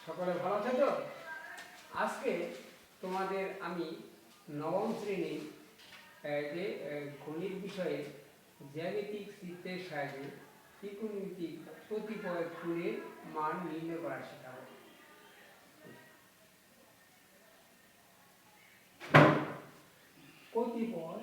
সকলে ভালো আছো তো? আজকে তোমাদের আমি নবম শ্রেণীর যে গণিত বিষয়ে জ্যামিতিক চিত্রের সাহায্যে ত্রিকোণমিতিক কতিপয় কোণের মান নির্ণয় করা শেখাবো। কতিপয়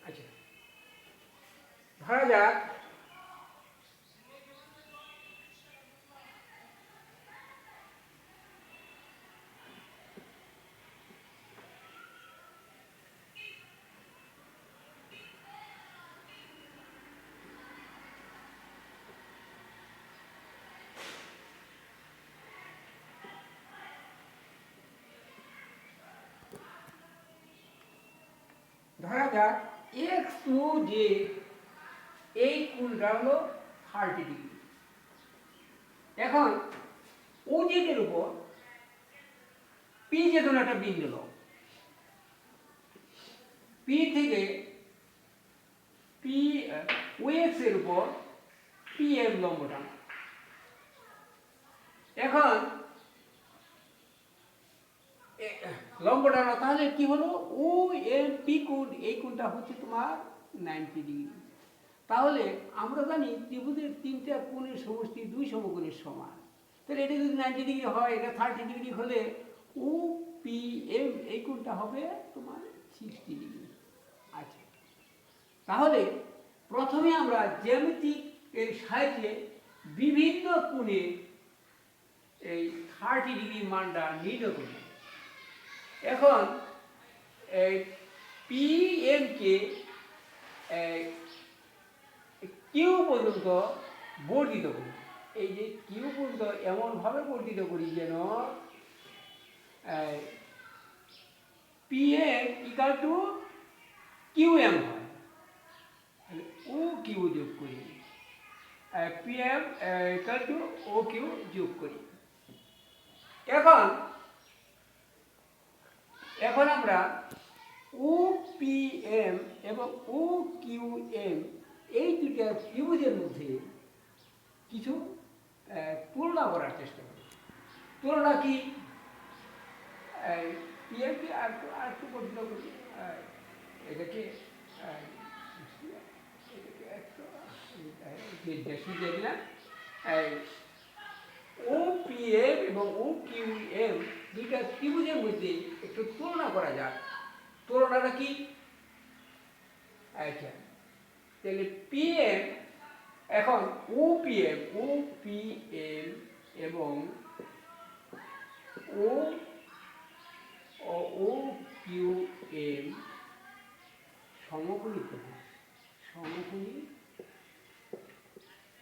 আচ্ছা, ধরা যাক এক্স টু যে এই কোণটা হলো 30 ডিগ্রি। এখন ও জেডের উপর পি যে কোনো একটা বিন্দু নাও, পি থেকে পি ও এক্স এর উপর পি এর লম্ব টানো। এখন লম্ব টানো, তাহলে কি হলো, ও এর পি কোণ, এই কোণটা হচ্ছে তোমার 90 ডিগ্রি। তাহলে আমরা জানি ত্রিভুজের তিনটা কোণের সমষ্টি দুই সমকোণের সমান। তাহলে এটা যদি 90 ডিগ্রি হয়, এটা 30 ডিগ্রি হলে ও পি এম এই কোণটা হবে তোমার 60 ডিগ্রি। আচ্ছা, তাহলে প্রথমে আমরা জ্যামিতিক এর সাহায্যে বিভিন্ন কোণে এই 30 ডিগ্রি মানটা নির্ণয় করি। এখন এই পি এম কে কিউ পর্যন্ত বর্ধিত করি। এই যে কিউ পর্যন্ত এমনভাবে বর্ধিত করি যেন P M equal to Q M হয়। ও কিউ যোগ করি, P M equal to O Q যোগ করি। এখন আমরা ও পি এম এবং ও কিউ এম এই দুটা ত্রিভুজের মধ্যে কিছু তুলনা করার চেষ্টা করি। তুলনা কি, পি এমকে আর একটু বর্ধিত করি, এটাকে দিলাম। ও পি এম এবং ও কিউ এম দুইটা ত্রিভুজের মধ্যে একটু তুলনা করা যাক। তুলনাটা কি, আচ্ছা, তাহলে পি এম, এখন ও পি এম এবং ও কিউ এম সমকোণী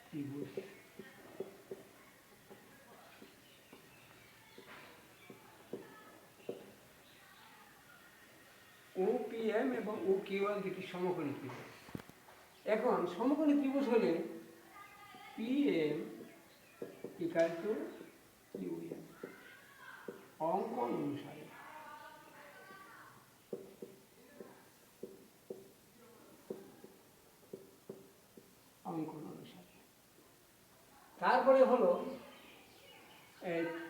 ত্রিভুজ। ও পি এম এবং ও কিউ এম দুটি সমকোণী ত্রিভুজ। এখন সমকোণী ত্রিভুজ হলে P M equal to Q M অঙ্কন অনুসারে। তারপরে হলো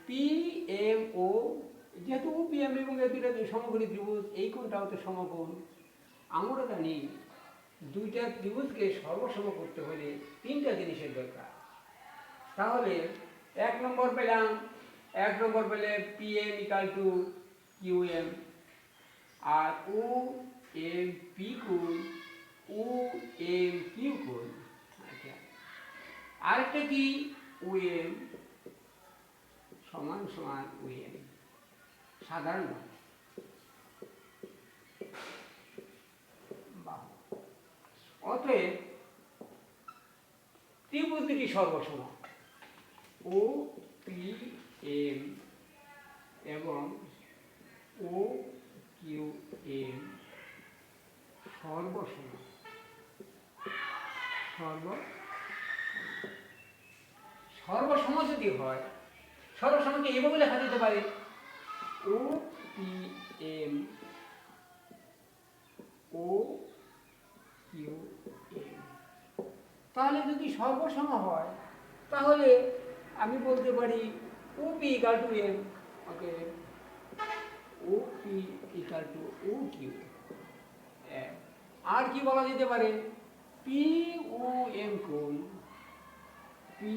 পি এম ও, যেহেতু ও পি এম এবং এই দুইটা সমকোণী ত্রিভুজ, এই কোণটাও তো সমকোণ। আমরা জানি দুইটা ত্রিভুজকে সর্বসম করতে হলে তিনটা জিনিসের দরকার। তাহলে এক নম্বর পেলে P M equal to Q M, আর ও এম পি কোণ ও এম কিউ কোণ। আচ্ছা, আরেকটা কি, ও এম সমান সমান ও এম সাধারণ। অতএব ত্রিভুজ দুটি সর্বসম, ও পি এম এবং ও সর্বসম যদি হয়, সর্বসমকে এভাবে লেখা যেতে পারে O P M O Q M. তাহলে যদি সর্বসম হয় তাহলে আমি বলতে পারি O P equal to M, okay, O P equal to O Q. আর কি বলা যেতে পারে, পি ও এম কোণ, পি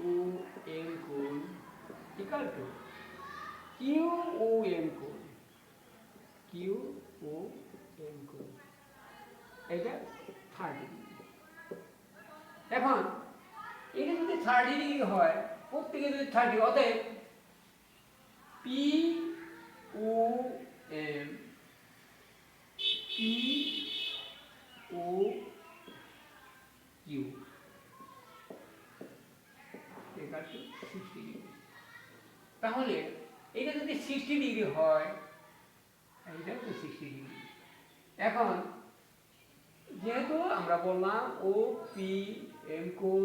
ও এম কোণ equal to Q O M কোণ, কিউ ও এম কোণ, এটা 30 ডিগ্রি। এখন এটা যদি 30 ডিগ্রি হয়, প্রত্যেকে যদি 30, অতএব P O M, P O Q equal to 60 degree. তাহলে এটা যদি 60 ডিগ্রি হয়, এটা তো 60 ডিগ্রি। এখন যেহেতু আমরা বললাম ও পি এম কোণ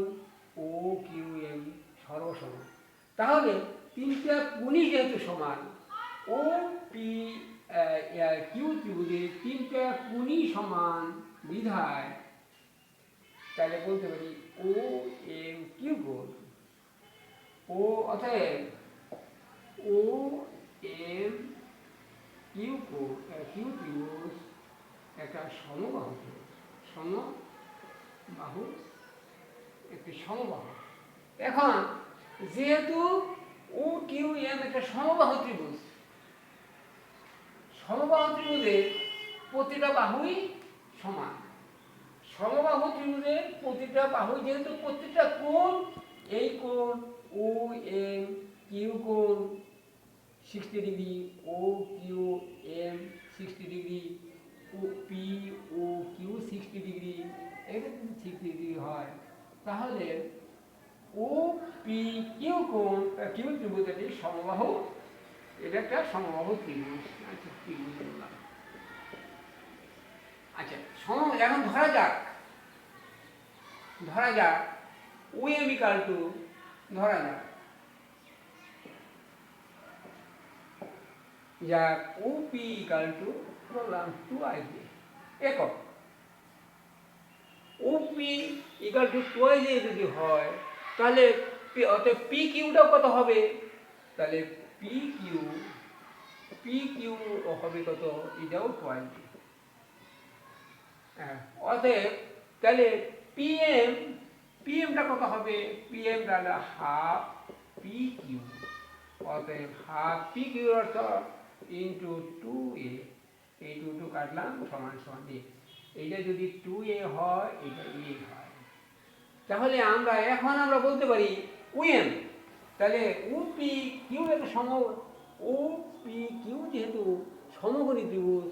ও কিউ এম সর্বসম, তাহলে তিনটা কোণই যেহেতু সমান, ও পি কিউ ত্রিভুজের তিনটা কোণই সমান বিধায় তাহলে বলতে পারি ও এম কিউ কোণ, ও অতএব ও এম কিউ কোণ, কিউ ত্রিভুজ একটা সমবাহু ত্রিভুজ, সমবাহু, একটি সমবাহু। এখন যেহেতু ও কিউ এম একটা সমবাহু ত্রিভুজ, সমবাহু ত্রিভুজের প্রতিটা বাহুই সমান, সমবাহু ত্রিভুজের প্রতিটা বাহু যেহেতু প্রতিটা কোণ, এই কোণ ও এম কিউ কোণ 60 degree, O Q M 60 degree, O P O Q 60 degree, এটা যদি 60 ডিগ্রি হয় তাহলে ও পি কিউ কোণ, কিউ ত্রিভুজ এটি সমবাহু, এটা একটা সমবাহু ত্রিভুজ। আচ্ছা, ত্রিভুজ বললাম। আচ্ছা, এখন ধরা যাক ও এম ইকাল টু, ধরা যাক ও পি ইকাল টু বললাম 2i একক, ও পি ইকাল টু 2i যদি হয় তাহলে অতএব পি কিউটাও কত হবে, তাহলে পি কিউ হবে কত, এটাও 2i। অতএব তাহলে পিএমটা কত হবে, পিএম তাহলে হাফ পি কিউ, অতএব হাফ পি কিউ অর্থ ইন্টু 2a, এই 2 কাটলাম সমান সমান a, এইটা যদি 2a হয় এটা a হয়। তাহলে এখন আমরা বলতে পারি ওএম, তাহলে ও পি কিউ একটা ও পি কিউ যেহেতু সমকোণী ত্রিভুজ,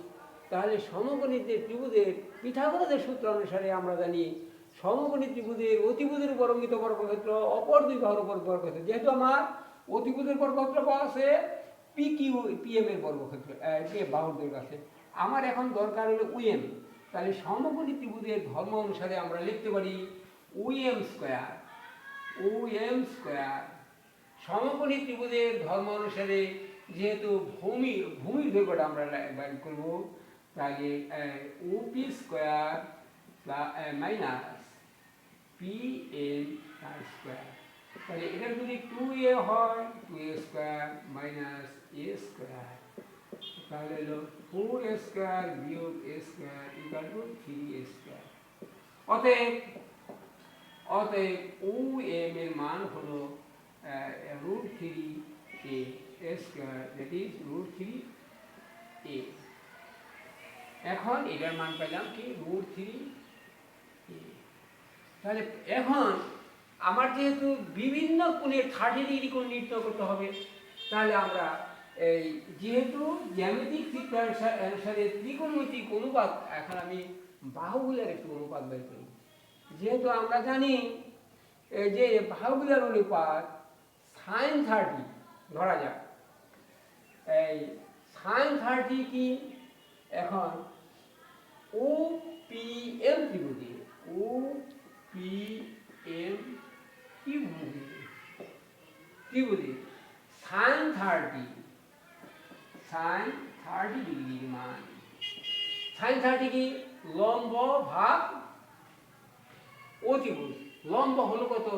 তাহলে সমকোণী ত্রিভুজের পিথাগোরাসের সূত্র অনুসারে আমরা জানি সমকোণী ত্রিভুজের অতিভুজের উপর অঙ্কিত বর্গক্ষেত্র অপর দুই বাহুর উপর বর্গক্ষেত্র, যেহেতু আমার অতিভুজের বর্গক্ষেত্র পাওয়া আছে পি কিউ পি এম এর বর্গক্ষেত্র বাহুর কাছে, আমার এখন দরকার হলো ওএম। তাহলে সমকোণী ত্রিভুজের ধর্ম অনুসারে আমরা লিখতে পারি ওএম স্কোয়ার, সমকোণী ত্রিভুজের ধর্ম অনুসারে যেহেতু ভূমির দৈর্ঘ্যটা আমরা বের করবো, তাহলে OP square minus P M তার স্কোয়ার, তাহলে এটা যদি 2a হয় 2a স্কোয়ার মাইনাস এ স্কোয়ার, তাহলে হলো 4a স্কোয়ার বিয়োগ a square equal to 3a square. অতএব ও এম এর মান হলো √3a square, that is √3a। এখন এটার মান পেলাম কি √3a। তাহলে এখন আমার যেহেতু বিভিন্ন কোণের 30 ডিগ্রি কোণ নির্ণয় করতে হবে, তাহলে আমরা এই যেহেতু জ্যামিতিক চিত্র অনুসারে ত্রিকোণমিতিক অনুপাত, এখন আমি বাহুগুলোর একটু অনুপাত বের করি। যেহেতু আমরা জানি যে বাহুগুলোর অনুপাত sin 30, ধরা যাক এই sin 30 কি, এখন ও পি এম ত্রিভুজে, ও পি এম ত্রিভুজে সাইন 30 ডিগ্রির মান। সাইন 30 কি? লম্ব ভাগ অতিভুজ। লম্ব হলো কত?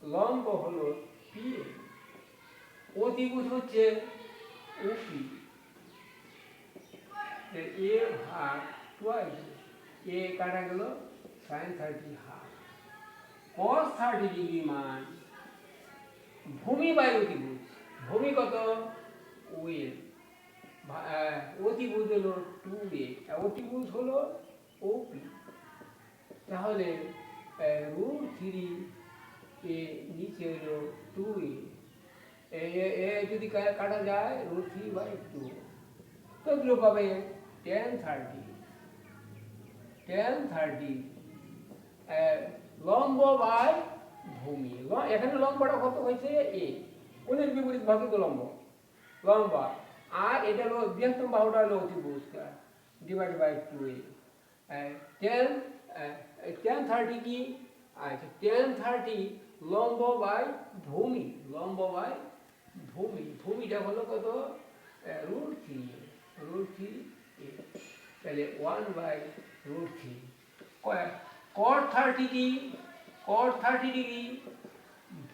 লম্ব হলো পি, অতিভুজ হচ্ছে ওপি। এ ভাগ টুয়াইস, এ কাটা গেল, সাইন 30 হাফ। কস 30 ডিগ্রি মান ভূমি বাই অতিভুজ। ভূমি কত? ওয়েল। অতিভুজ হলো 2a, অতিভুজ হলো ওপি। তাহলে √3 এ নিচে হলো 2a, এ যদি কাটা যায় √3/2, তো এগুলো পাবে tan 30 লম্ব বাই ভূমি। এখানে লম্বটা কত হয়েছে? এ, কোণের বিপরীত ভাগে তো লম্ব, লম্বা। আর এটা হলো বৃহত্তম বাহুটা হলো অতিভুজটা, /2a। tan 30 কি? আচ্ছা, tan 30 লম্ব বাই ভূমি, লম্ব বাই ভূমি। ভূমিটা হলো কত? √3, তাহলে 1/√3। cot 30 কি? cot 30 ডিগ্রি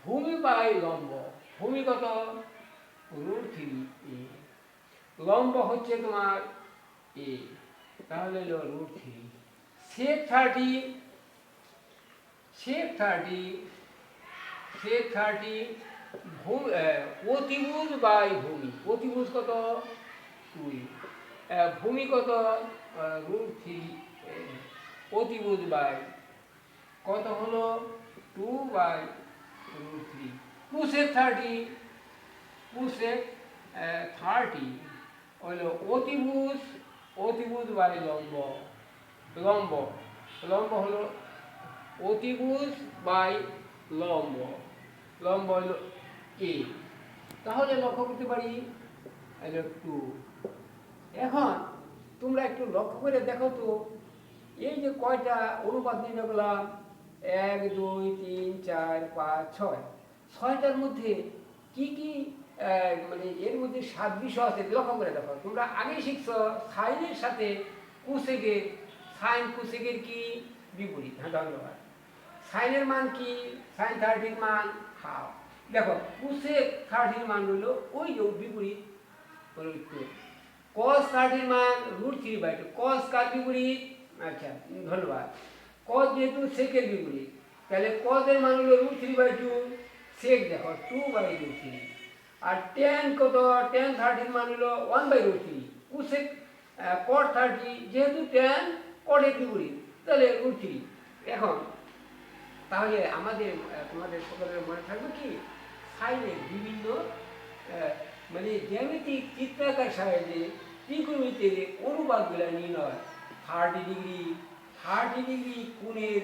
ভূমি বাই লম্ব। ভূমি কত? √3a, লম্ব হচ্ছে তোমার এ, তাহলে হলো √3। sec 30 অতিভুজ বাই ভূমি। অতিভুজ কত? 2, ভূমি কত? √3, অতিভুজ বাই কত হলো? 2/√3। 2 sec 30 হলো অতিভুজ বাই লম্ব। লম্ব হলো অতিভুজ বাই লম্ব, লম্ব হলো এ। তাহলে লক্ষ্য করতে পারি 2। এখন তোমরা একটু লক্ষ্য করে দেখো তো, এই যে কয়টা অনুপাত নির্ণয় করলাম, 1 2 3 4 5 6, 6টার মধ্যে কি কি মানে এর মধ্যে সাদৃশ্য আছে লক্ষ্য করে দেখো। তোমরা আগে শিখছো সাইনের সাথে কোসেকের, সাইন কোসেকের কি বিপরীত। হ্যাঁ, ধন্যবাদ। সাইনের মান কি? সাইন 30 মান হাফ। দেখো কোসেক 30 মান হলো ওই যে বিপরীত হলো 2। cos 30 মান √3/2। cos কার বিপরীত? আচ্ছা, ধন্যবাদ। cos যেহেতু সেকের বিপরীত, তাহলে cos এর মান হলো √3/2, sec দেখো 2/√3। আর tan কত? tan 30 মান হলো 1/√3। cosec cot 30 যেহেতু tan cot এর বিপরীত, তাহলে √3। এখন তাহলে তোমাদের সকলের মনে থাকবে কি, সাইনের বিভিন্ন মানে জ্যামিতিক চিত্রাকার সাহায্যে ত্রিকোণমিতির অনুপাতগুলো নির্ণয়। 30 ডিগ্রি কোণের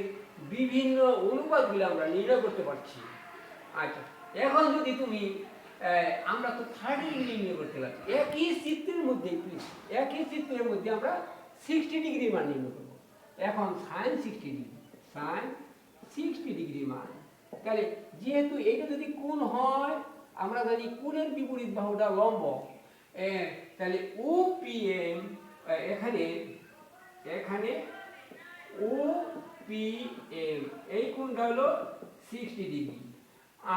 বিভিন্ন অনুপাতগুলো আমরা নির্ণয় করতে পারছি। আচ্ছা, এখন যদি তুমি আমরা তো 30 ডিগ্রি নির্ণয় করতে পারছি, একই চিত্রের মধ্যে আমরা 60 ডিগ্রি মান নির্ণয় করবো। এখন সাইন 60 ডিগ্রি মান, তাহলে যেহেতু এটা যদি কোণ হয়, আমরা জানি কোণের বিপরীত বাহুটা লম্ব, তাহলে OPM এখানে OPM এই কোণটা হলো 60 ডিগ্রি।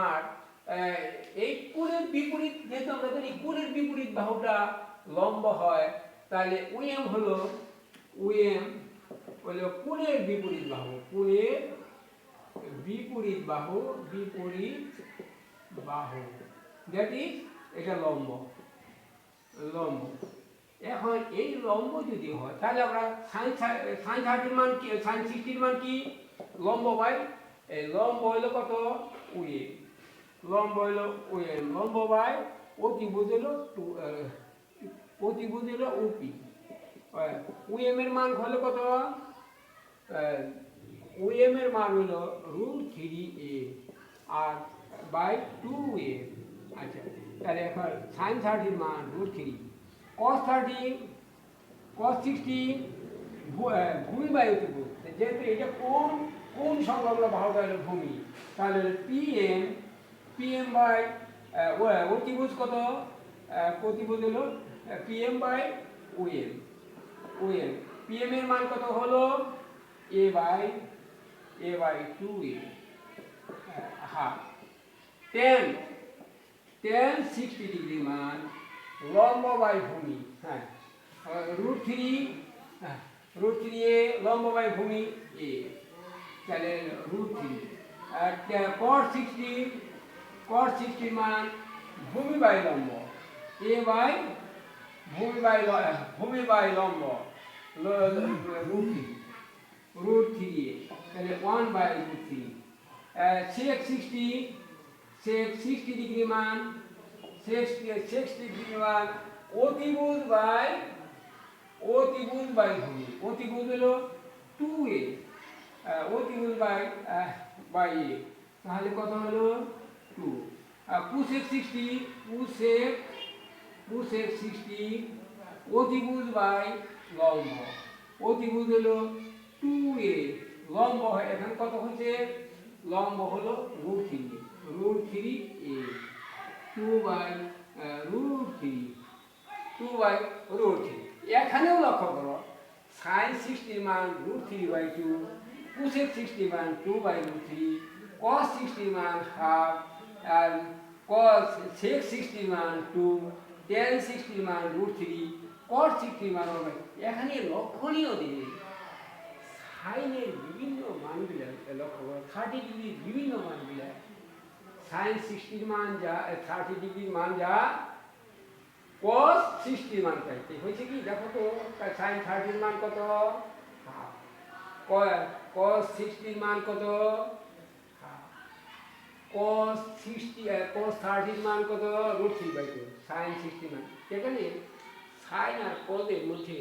আর এই কোণের বিপরীত, যেহেতু আমরা জানি কোণের বিপরীত বাহুটা লম্ব হয়, তাহলে OM হলো কোণের বিপরীত বাহু, দ্যাট ইজ এটা লম্ব। এখন এই লম্ব যদি হয়, তাহলে আমরা সাইন 30 মান কি, সাইন 60 মান কি? লম্ব বাই লম্ব হইলো কত? ওএ, লম্ব বাই অতিভুজ হলো ওপি। ওএম এর মান হলো কত? ওএম এর মান হলো √3a আর বাই 2a। আচ্ছা, তাহলে এখন সাইন 30 মান √3, cos 60 ভূমি বাই অতিভুজ, যেহেতু এটা কোণ কোন সংলগ্ন বাহুটা হলো ভূমি, তাহলে পিএম, পিএম বাই অতিভুজ কত, প্রতিভুজ হলো PM by OM, OM PM এর মান কত হলো A by 2a half, tan 60 degree মান লম্ব বাই ভূমি, হ্যাঁ √3 এ লম্ব বাই ভূমি এ, তাহলে √3 আর cos 60 মান ভূমি বাই লম্ব এ বাই ভূমি বাই লম্ব √3 এ, তাহলে 1 বাই √3, sec 60 ডিগ্রি মান, 60 ডিগ্রি মান অতিভুজ বাই ভূমি, অতিভুজ হলো 2a, অতিভুজ বাই এ, তাহলে কত হলো 2, cosec 60 অতিভুজ বাই লম্ব, অতিভুজ হলো 2a, লম্ব এখানে কত হচ্ছে, লম্ব হলো √3a, 2/√3, এখানেও লক্ষ্য করো sin 60 মান √3/2, cosec 60 মান 2/√3, cos 60 মান হাফ, আর sec 60 মান 2, tan 60 মান √3, cos 60 মান 1, এখানে লক্ষণীয় দিকে সাইনের বিভিন্ন মানগুলো লক্ষ্য করো, 30 ডিগ্রির বিভিন্ন মানগুলো, সাইন 60 মান যা 30 ডিগ্রির মান যা cos 60 মান পাইতে হয়েছে কি দেখো তো, সাইন 30 মান কত হাফ, cos 60 মান কত হাফ, cos 30 মান কত √3/2, সাইন 60 মান, এখানে সাইন আর cos-এর মধ্যে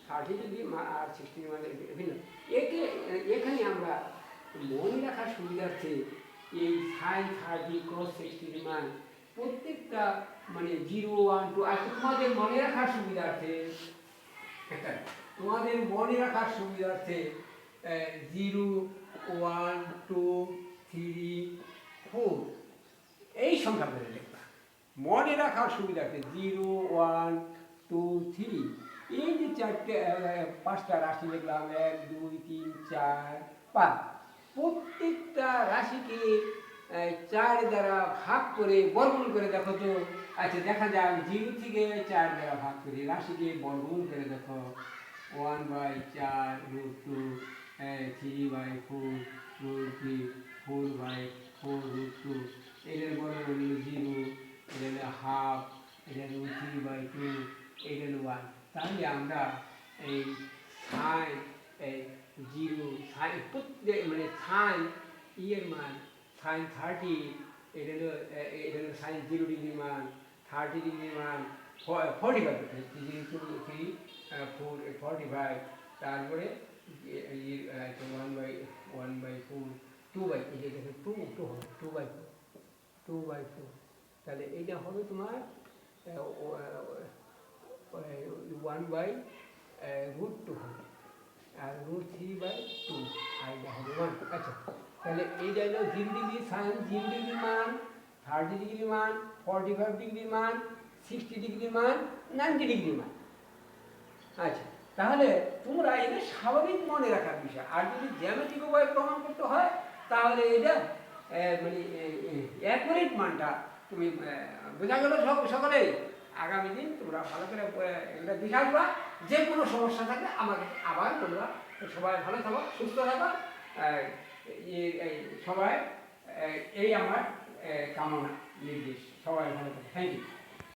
30 ডিগ্রি আর 60 মানের ভিন্ন, এখানে আমরা মনে রাখার সুবিধার্থে এই সাইন 30 cos 60 মান প্রত্যেকটা মানে 0, 1, 2, আর তোমাদের মনে রাখার সুবিধার্থে 0, 1, 2, 3, 4 এই সংখ্যা ধরে লিখবা, মনে রাখার সুবিধার্থে 0, 1, 2, 3, এই যে পাঁচটা রাশি লিখলাম 1, 2, 3, 4, 5, প্রত্যেকটা রাশিকে 4 দ্বারা ভাগ করে বর্গমূল করে দেখো তো, আচ্ছা দেখা যাক 0 থেকে 4 দ্বারা ভাগ করে রাশিকে বর্গমূল করে দেখো, 1/4 √2, 3/4 √3, 4/4 √2, এটার বর্গমূল হলো 0, এটা হলো হাফ, এটা হলো 3/2, এটা হলো 1, তাহলে আমরা এই সাইন 0 সাইন মানে সাইন এর মান সাইন 30, এটা হলো সাইন 0 ডিগ্রি মান, 30 ডিগ্রি মান 45, 3 45, তারপরে 1/4 2/4, তাহলে এইটা হবে তোমার 1/√2 হবে, আর √3/2 আর এটা হবে 1, আচ্ছা তাহলে এইটা হলো 0 ডিগ্রি সাইন 0 ডিগ্রি মান, 30 ডিগ্রি মান, 45 ডিগ্রি মান, 60 ডিগ্রি মান, 90 ডিগ্রি মান, আচ্ছা তাহলে তোমরা এটা স্বাভাবিক মনে রাখার বিষয়, আর যদি জ্যামিতিক উপায়ে প্রমাণ করতে হয় তাহলে এটা মানে অ্যাকুরেট মানটা তুমি বোঝা গেল সকলেই, আগামী দিন তোমরা ভালো করে এটা দেখে আসবা, যে কোনো সমস্যা থাকলে আমাকে আবার বলবা, সবাই ভালো থাকো, সুস্থ থাকো, সবাই এই আমার কামনা নির্দেশ, সবাই ভালো থাকো, থ্যাংক ইউ।